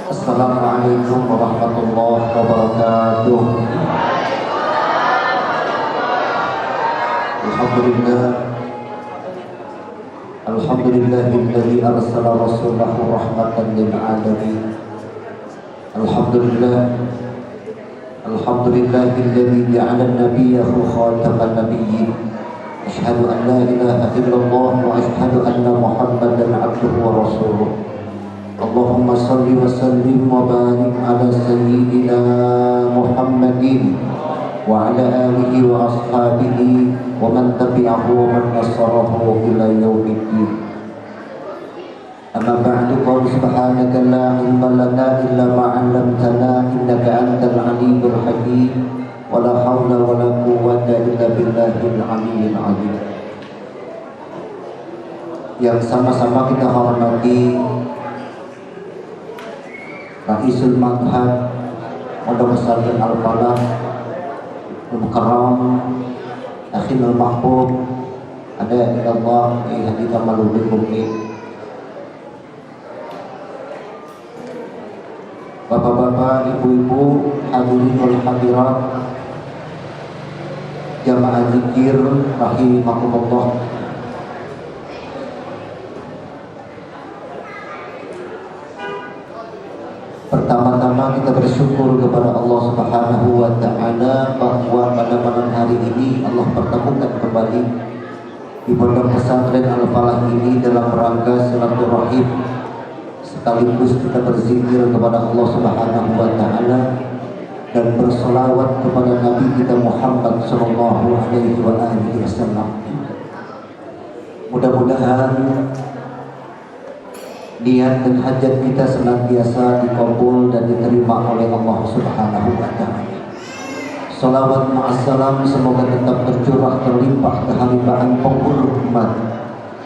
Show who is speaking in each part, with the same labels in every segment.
Speaker 1: Assalamualaikum warahmatullahi wabarakatuh. Alhamdulillahilladzi arsala rasulahu rahmatan lil alamin. Alhamdulillahilladzi ja'ala nabiyyahu khataman nabiyyin. Asyhadu an la ilaha illallah wa asyhadu anna Muhammadan abduhu wa rasuluh. Allahumma salli wa sallim wa barik ala sayyidina Muhammadin wa ala alihi wa ashabihi wa man tabi'ahu wa man nasarahu ila yaumiddin. Amma ba'du, qul subhanaka la ilma lana illa ma 'allamtana innaka antal alimul hakim wa la hawla wa la quwwata illa billahil aliyyil azim. Yang sama-sama kita hormati Ra'isul Madhab Pondok Pesantren Al-Falah Al-Mukarram Akhil Al-Mahbub ada Allah hadita malubin mukmin. Bapak-bapak, ibu-ibu, hadirin wal hadirat, jamaah zikir rahimakumullah. Pertama-tama kita bersyukur kepada Allah Subhanahu wa Ta'ala bahwa pada malam hari ini Allah pertemukan kembali di Pondok Pesantren Al-Falah ini dalam rangka silaturahim, sekaligus kita berzikir kepada Allah Subhanahu wa Ta'ala dan berselawat kepada Nabi kita Muhammad sallallahu alaihi wasallam. Mudah-mudahan niat dan hajat kita senantiasa dikabul dan diterima oleh Allah Subhanahu wa Ta'ala. Salawat ma'assalam semoga tetap tercurah terlimpah kehambaan penghulu umat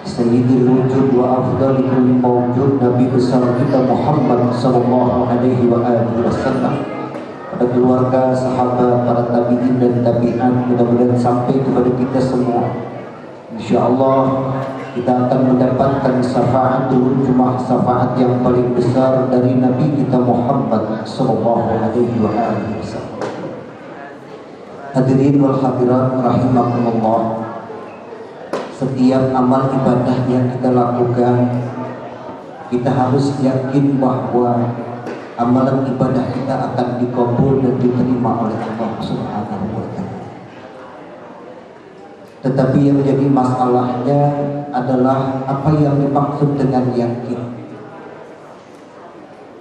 Speaker 1: Sayyidil wujud wa afdali kulli mawjud Nabi besar kita Muhammad sallallahu alaihi wasallam, pada keluarga, sahabat, para tabi'in dan tabi'an, mudah-mudahan sampai kepada kita semua. InsyaAllah kita akan mendapatkan syafaat syafaat yang paling besar dari Nabi kita Muhammad sallallahu alaihi wasallam. Hadirin wal hadirat rahimakumullah. Setiap amal ibadah yang kita lakukan, kita harus yakin bahwa amalan ibadah kita akan dikabul dan diterima oleh Allah Subhanahu wa Ta'ala. Tetapi yang menjadi masalahnya adalah apa yang dimaksud dengan yakin.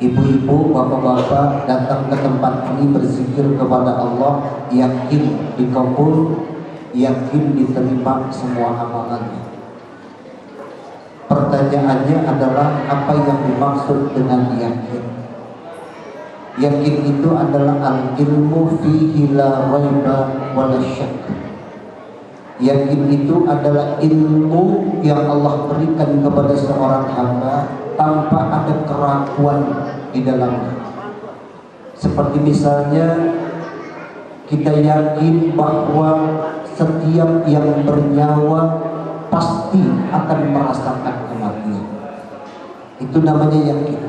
Speaker 1: Ibu-ibu, bapak-bapak datang ke tempat ini berzikir kepada Allah, yakin dikabul, yakin diterima semua amalannya. Pertanyaannya adalah apa yang dimaksud dengan yakin. Yakin itu adalah al-ilmu fihi la raiba wa la syak. Yakin itu adalah ilmu yang Allah berikan kepada seorang hamba tanpa ada keraguan di dalamnya. Seperti misalnya kita yakin bahwa setiap yang bernyawa pasti akan merasakan kematian. Itu namanya yakin.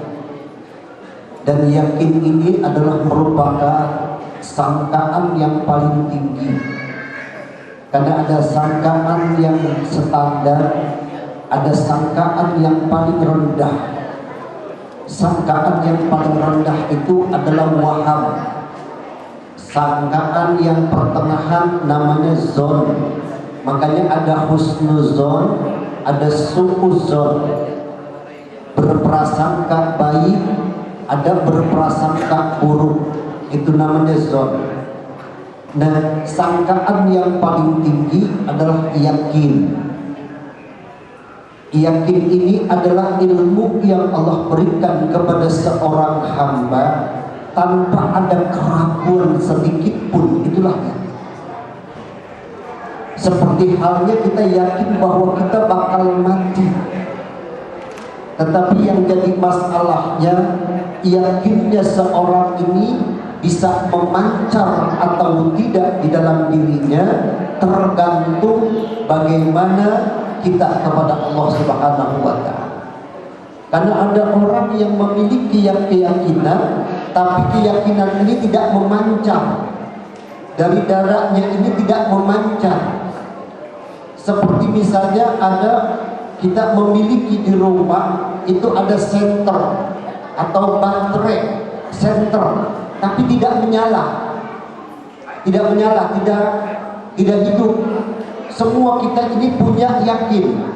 Speaker 1: Dan yakin ini adalah merupakan sangkaan yang paling tinggi. Karena ada sangkaan yang standar, ada sangkaan yang paling rendah. Sangkaan yang paling rendah itu adalah waham. Sangkaan yang pertengahan namanya zon. Makanya ada husnuzon, ada su'uzon. Berprasangka baik, ada berprasangka buruk. Itu namanya zon. Nah, sangkaan yang paling tinggi adalah yakin. Yakin ini adalah ilmu yang Allah berikan kepada seorang hamba tanpa ada keraguan sedikit pun. Itulah yakin. Seperti halnya kita yakin bahwa kita bakal mati, tetapi yang jadi masalahnya yakinnya seorang ini bisa memancar atau tidak di dalam dirinya tergantung bagaimana kita kepada Allah Subhanahu wa Ta'ala. Karena ada orang yang memiliki keyakinan, tapi keyakinan ini tidak memancar, dari darahnya ini tidak memancar. Seperti misalnya kita memiliki di rumah itu ada senter atau baterai senter, tapi tidak menyala, tidak hidup. Semua kita ini punya yakin,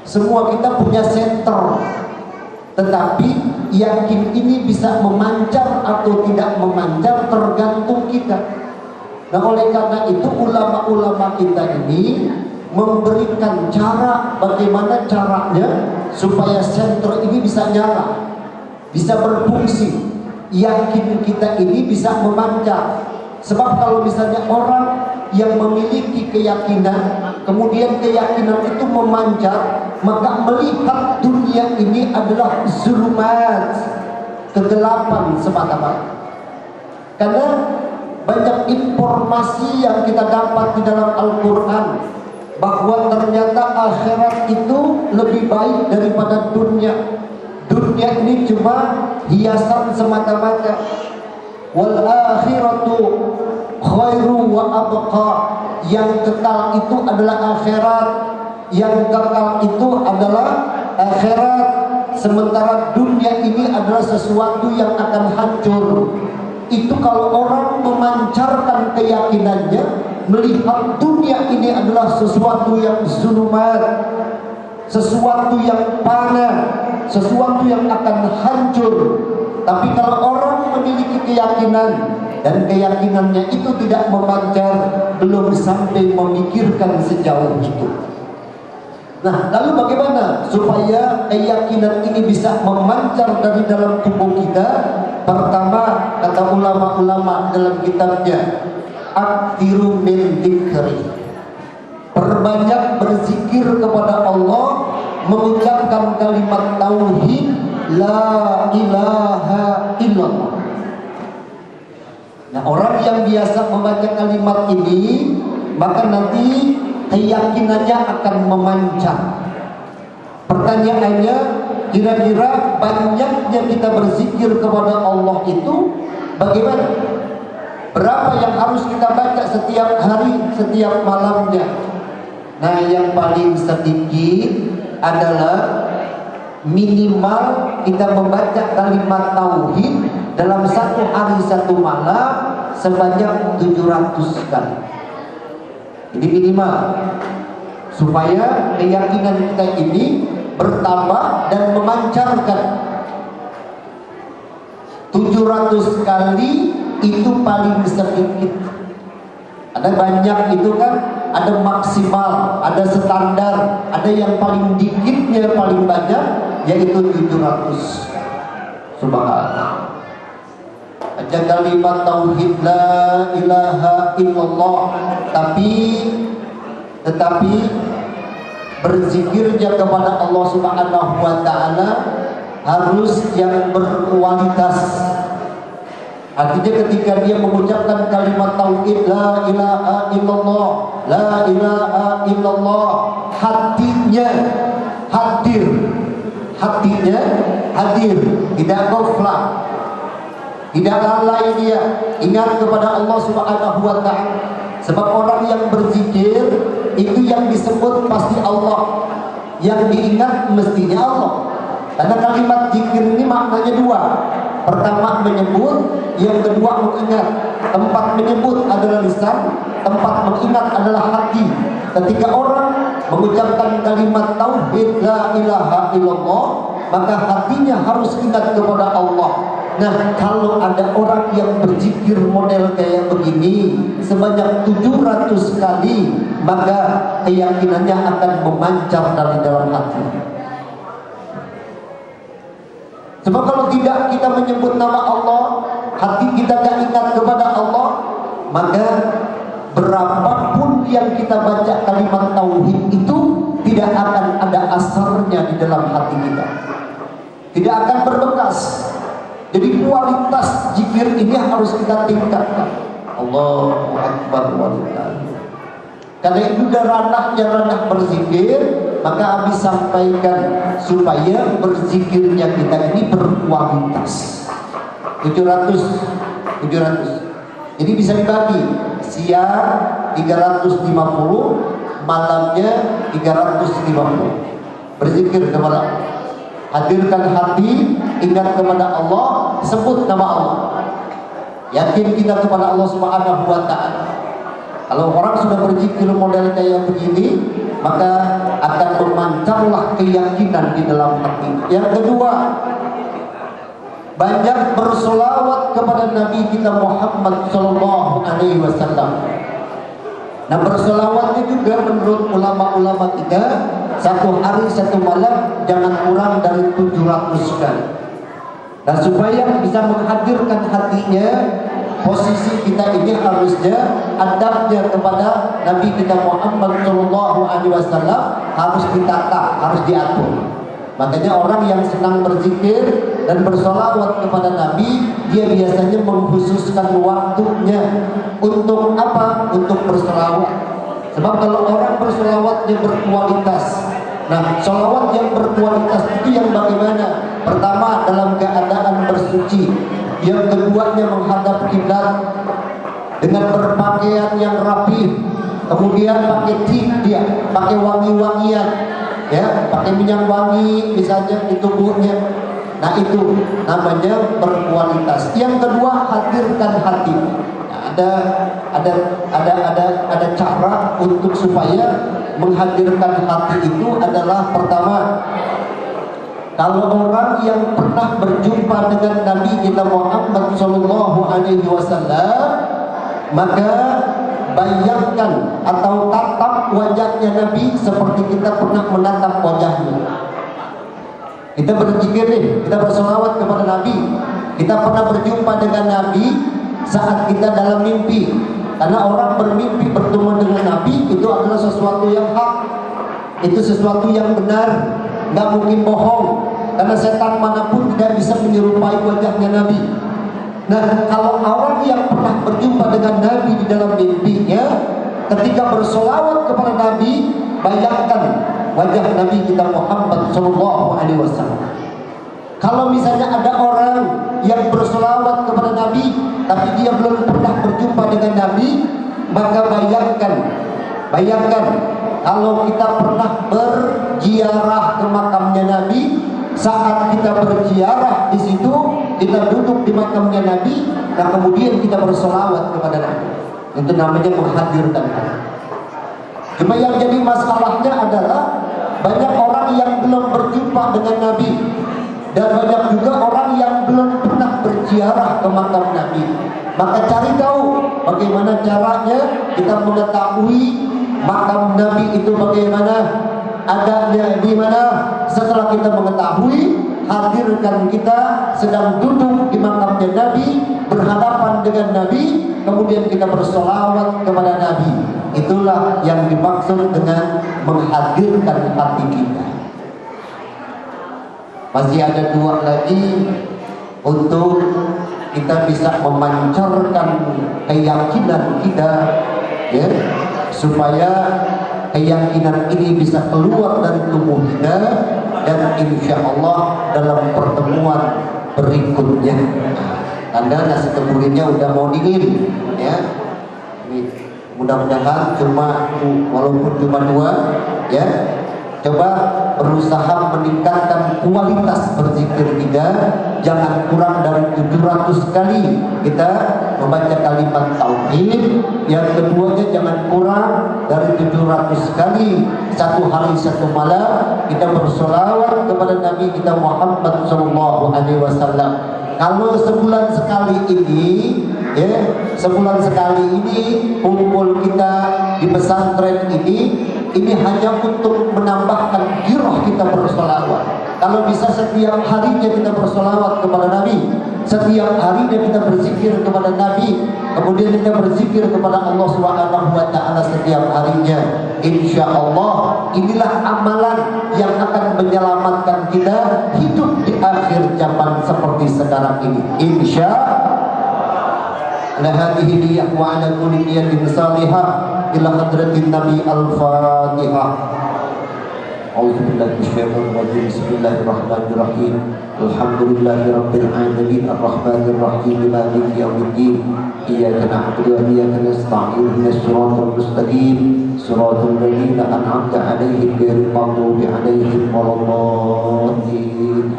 Speaker 1: semua kita punya senter, tetapi yakin ini bisa memancar atau tidak memancar tergantung kita. Nah, oleh karena itu ulama-ulama kita ini memberikan cara bagaimana caranya supaya senter ini bisa nyala, bisa berfungsi, yakin kita ini bisa memancar. Sebab kalau misalnya orang yang memiliki keyakinan, kemudian keyakinan itu memancar, maka melihat dunia ini adalah zulumat, kegelapan semata-mata. Karena banyak informasi yang kita dapat di dalam Al-Quran bahwa ternyata akhirat itu lebih baik daripada dunia. Dunia ini cuma hiasan semata-mata. Wal akhiratu khairu wa abqa. Yang kekal itu adalah akhirat, yang kekal itu adalah akhirat. Sementara dunia ini adalah sesuatu yang akan hancur. Itu kalau orang memancarkan keyakinannya, melihat dunia ini adalah sesuatu yang zulumat, sesuatu yang panas, sesuatu yang akan hancur. Tapi kalau orang memiliki keyakinan dan keyakinannya itu tidak memancar, belum sampai memikirkan sejauh itu. Nah, lalu bagaimana supaya keyakinan ini bisa memancar dari dalam tubuh kita? Pertama, kata ulama-ulama dalam kitabnya, aktiru min dzikri, perbanyak berzikir kepada Allah, mengucapkan kalimat tauhid la ilaha illallah. Nah, orang yang biasa membaca kalimat ini, maka nanti keyakinannya akan memancar. Pertanyaannya, kira-kira banyaknya kita berzikir kepada Allah itu bagaimana? Berapa yang harus kita baca setiap hari, setiap malamnya? Nah, yang paling sedikit adalah minimal kita membaca kalimat tauhid dalam satu hari satu malam sebanyak 700 kali. Ini minimal, supaya keyakinan kita ini bertambah dan memancarkan. 700 kali itu paling sedikit. Ada banyak itu kan, ada maksimal, ada standar, ada yang paling dikitnya paling banyak, yaitu 700. Subhanallah. Aja kalimat tauhid la ilaha illallah, tetapi berzikirnya kepada Allah Subhanahu wa Ta'ala harus yang berkualitas. Artinya ketika dia mengucapkan kalimat tauhid la ilaha illallah, la ilaha illallah, hatinya hadir, tidak ghaflah, tidak lalai dia, ingat kepada Allah Subhanahu wa Ta'ala. Sebab orang yang berzikir itu yang disebut pasti Allah, yang diingat mestinya Allah. Karena kalimat zikir ini maknanya dua. Pertama menyebut, yang kedua mengingat. Tempat menyebut adalah lisan, tempat mengingat adalah hati. Ketika orang mengucapkan kalimat tauhid la ilaha illallah, maka hatinya harus ingat kepada Allah. Nah, kalau ada orang yang berzikir model kayak begini sebanyak 700 kali, maka keyakinannya akan memancar dari dalam hati. Sebab kalau tidak kita menyebut nama Allah, hati kita gak ingat kepada Allah, maka berapapun yang kita baca kalimat tauhid itu tidak akan ada asarnya di dalam hati kita, tidak akan berbekas. Jadi kualitas zikir ini harus kita tingkatkan. Allahu Akbar walillah. Karena itu ranah berzikir, maka habis sampaikan supaya berzikirnya kita ini berkualitas. 700. Jadi bisa dibagi, siang 350, malamnya 350. Berzikir kepada Allah. Hadirkan hati, ingat kepada Allah, sebut nama Allah. Yakin kita kepada Allah Subhanahu wa ta'ala. Kalau orang sudah berzikir model kayak begini, maka akan memancarlah keyakinan di dalam hati. Yang kedua, banyak bersolawat kepada Nabi kita Muhammad sallallahu alaihi wasallam. Nah, bersolawatnya juga menurut ulama-ulama kita, satu hari satu malam jangan kurang dari 700 kali. Dan supaya bisa menghadirkan hatinya, posisi kita ini harusnya adabnya kepada Nabi kita Muhammad sallallahu alaihi wasallam harus ditata, harus diatur. Makanya orang yang senang berzikir dan bersolawat kepada Nabi, dia biasanya mengkhususkan waktunya untuk apa? Untuk bersolawat. Sebab kalau orang bersolawatnya berkualitas, nah solawat yang berkualitas itu yang bagaimana? Pertama, dalam keadaan bersuci. Yang keduanya menghadap kiblat dengan berpakaian yang rapi. Kemudian pakai tip dia, pakai wangi-wangian, ya, pakai minyak wangi misalnya di tubuhnya. Nah, itu namanya berkualitas. Yang kedua, hadirkan hati. Nah, ada cara untuk supaya menghadirkan hati itu adalah pertama, kalau orang yang pernah berjumpa dengan Nabi kita Muhammad sallallahu alaihi wasallam, maka bayangkan atau tatap wajahnya Nabi seperti kita pernah menatap wajahnya. Kita berzikir nih, kita bersolawat kepada Nabi. Kita pernah berjumpa dengan Nabi saat kita dalam mimpi. Karena orang bermimpi bertemu dengan Nabi itu adalah sesuatu yang hak, itu sesuatu yang benar, nggak mungkin bohong. Karena setan manapun tidak bisa menyerupai wajahnya Nabi. Nah, kalau orang yang pernah berjumpa dengan Nabi di dalam mimpinya, ketika bersolawat kepada Nabi, bayangkan wajah Nabi kita Muhammad sallallahu alaihi wasallam. Kalau misalnya ada orang yang bersolawat kepada Nabi, tapi dia belum pernah berjumpa dengan Nabi, maka bayangkan kalau kita pernah berziarah ke makamnya Nabi. Saat kita berziarah di situ, kita duduk di makamnya Nabi, dan kemudian kita bersolawat kepada Nabi. Itu namanya menghadirkan Nabi. Cuma yang jadi masalahnya adalah banyak orang yang belum berjumpa dengan Nabi, dan banyak juga orang yang belum pernah berziarah ke makam Nabi. Maka cari tahu bagaimana caranya kita mengetahui makam Nabi itu bagaimana, adanya di mana. Setelah kita mengetahui, hadirkan kita sedang duduk di makamnya Nabi, berhadapan dengan Nabi, kemudian kita bersolawat kepada Nabi. Itulah yang dimaksud dengan menghadirkan hati kita. Masih ada dua lagi untuk kita bisa memancarkan keyakinan kita, ya, supaya keyakinan ini bisa keluar dari tubuh kita, dan insya Allah dalam pertemuan berikutnya. Anda nasi kebulinya udah mau dingin, ya. Mudah-mudahan walaupun cuma 2, ya. Coba berusaha meningkatkan kualitas berzikir kita. Jangan kurang dari 700 kali kita membaca kalimat tauhid. Yang keduanya jangan kurang dari 700 kali satu hari satu malam kita bersolawat kepada Nabi kita Muhammad sallallahu alaihi wasallam. Kalau sebulan sekali ini, ya, sebulan sekali ini kumpul kita di pesantren ini hanya untuk menambahkan giroh kita bersolawat. Kalau bisa setiap harinya kita bersolawat kepada Nabi, setiap harinya kita berzikir kepada Nabi, kemudian kita berzikir kepada Allah Subhanahu wa Ta'ala setiap harinya. Insya Allah inilah amalan yang akan menyelamatkan kita hidup di akhir zaman seperti sekarang ini. Insya Allah. Hadhihi niyyah wa ala kulli niyyatin salihah ila hadratin Nabi al-Fatihah. A'udzubillahi minasyaitonir rajim. Bismillahirrahmanirrahim. Alhamdulillahirabbil alamin arrahmanir rahim maliki yaumiddin. Iyyaka na'budu wa iyyaka nasta'in ihdinas siratal mustaqim siratal ladzina an'amta 'alaihim ghairil maghdubi 'alaihim waladdallin.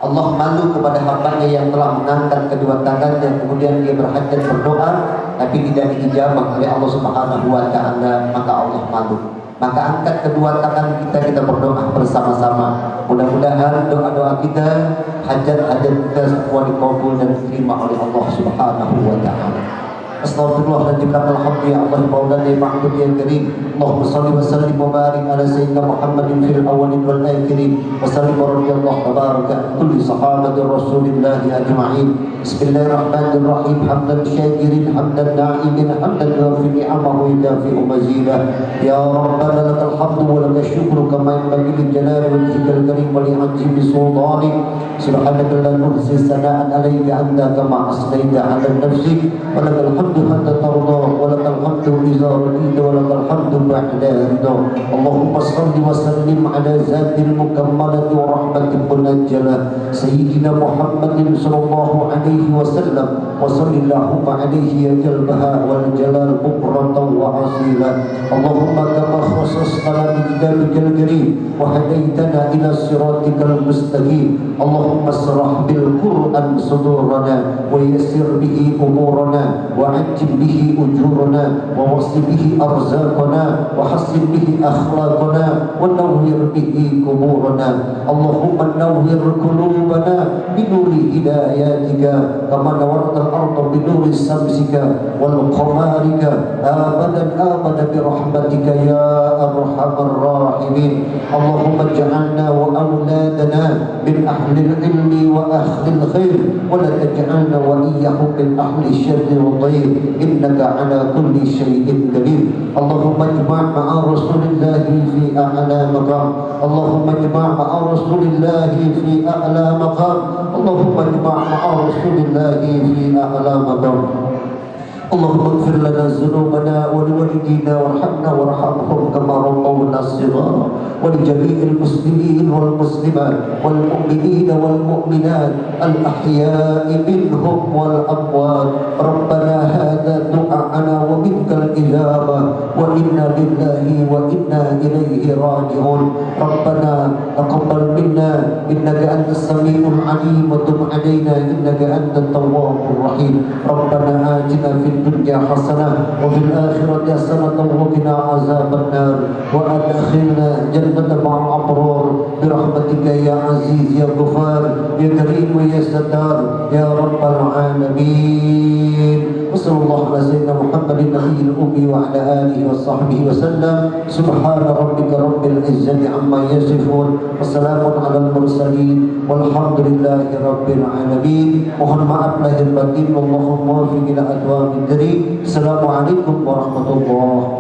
Speaker 1: Allah malu kepada hambanya yang telah mengangkat kedua tangannya, kemudian dia berhajat berdoa tapi tidak diijabah oleh Allah Subhanahu wa Ta'ala, maka Allah malu. Maka angkat kedua tangan kita berdoa bersama-sama. Mudah-mudahan doa-doa kita, hajat-hajat kita semua dikabul dan diterima oleh Allah Subhanahu wa Ta'ala. Astaghfirullahaladzim, lakal hamdu ya Allah maulana ya ma'bud ya karim. Allahumma salli wa sallim wa barik ala sayyidina Muhammadin fil awwalin wal akhirin wa sallim wa radiyallahu tabaraka kulli sahabatir rasulillahi ajma'in. Bismillahirrahmanirrahim. Hamdan syakirin, hamdan na'imin, hamdan yuafi ni'amahu yudafi'u mazidah. Ya Rabbana lakal hamdu wa lakal syukru kama yanbaghi li jalali wajhikal karim wa li 'azimi sultanik. Subhanaka la nuhsi sana'an 'alaika anta kama asnaita 'ala nafsik wa lakal hamdu hatta tarda wa lakal hamdu idza radita wa lakal hamdu ba'da ridha. Allahumma shalli wa sallim 'ala zatil mukammalati wa rahmatil munajjalah sayyidina Muhammadin sallallahu alaihi wasallam wa sallallahu alaihi ya jalbaha wal jalal bukratan wa asila. Allahumma kama khassastana bi kitabikal karim wa hadaitana ila siratikal mustaqim. Allahumma shrah bil Qur'an sudurana wa yassir bihi umurana wa ajil bihi ujurana wa wasli bihi arzaqana wa hassin bihi akhlaqana wa nawwir bihi kuburana. Allahumma nawwir qulubana bi nuri hidayatika kama nawarta al-ardha bi nuri samsika wal qamarika abadan abada bi rahmatika ya arhamar rahimin. Allahumma ij'alna wa awladana min ahli al-ilmi wa ahli al-khair wa la taj'alna wa iyyahum min ahli al-sharri wa dhayr innaka ala kulli shay'in qadir. Allahumma ijma' ma'a rasulillahi fi a'la maqam. Allahumma ijma' ma'a rasulillahi fi a'la maqam. Allahumma ijma' ma'a rasulillahi fi a'la maqam. اللهم اغفر لنا ذنوبنا ولوالدينا وارحمنا وارحمهم كما ربونا صغارا ولجميع المسلمين والمسلمات والمؤمنين والمؤمنات الأحياء منهم والأموات. ربنا هذا دعاءنا ومنك الإجابة وإنا لله وإنا إليه راجعون. ربنا تقبل منا إنك أنت السميع العليم وتب علينا إنك أنت التواب الرحيم. ربنا آتنا في الدنيا حسنة وفي الآخرة حسنة وقنا عذاب النار وأدخلنا جنة مع الأبرار برحمتك يا عزيز يا غفار يا كريم يا ستار يا رب العالمين. وصلى الله على سيدنا محمد النبي الأمي وعلى آله وصحبه وسلم. سبحان ربك رب العزة عما يصفون وسلام على المرسلين والحمد لله رب العالمين. Mohon maaf lahir batin. Allahumma muwaffiq ila aqwamid thariq. Assalamualaikum warahmatullahi